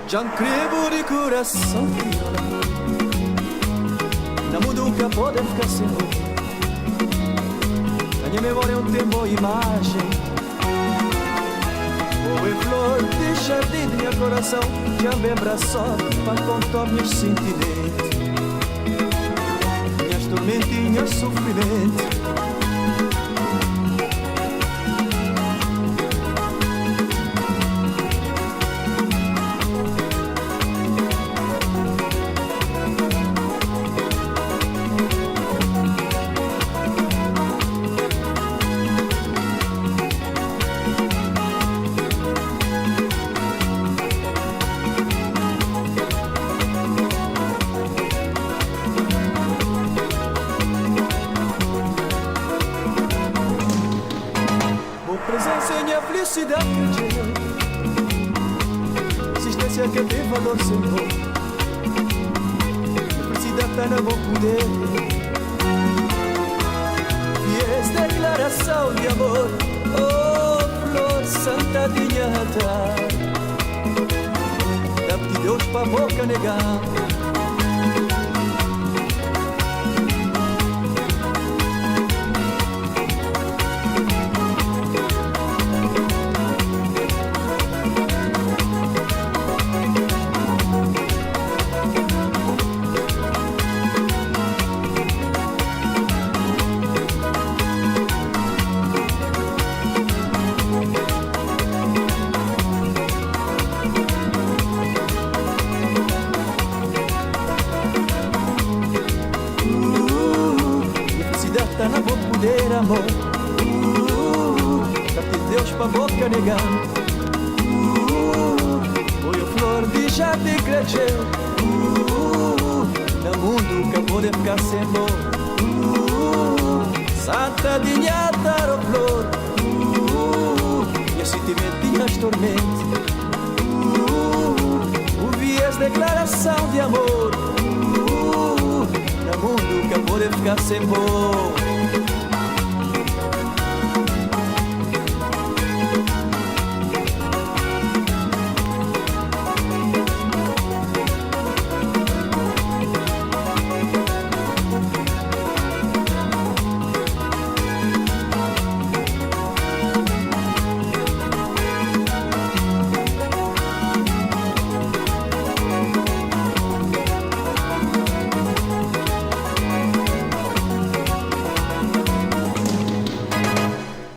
Já crevo de coração, não mudo nunca pode ficar sem amor. Na minha memória um tempo imagem, o flor de jardim de meu coração, já me abraçou para contar meus sentimentos, minhas tormentinhas, sofrimentos. Felicidade que eu existência que tem valor sem dor. A felicidade está na boca dele. E esta declaração de amor, oh flor santa de nhata, dá-te Deus para boca negar. Tá na boca poder amor, dá-te Deus pra boca negar. Foi a flor de jardim cresceu, no mundo que pode ficar sem amor. Santa de nhata, oh flor, minha sentimentinhas tormentos. Ouvi as declaração de amor, no mundo que pode ficar sem amor.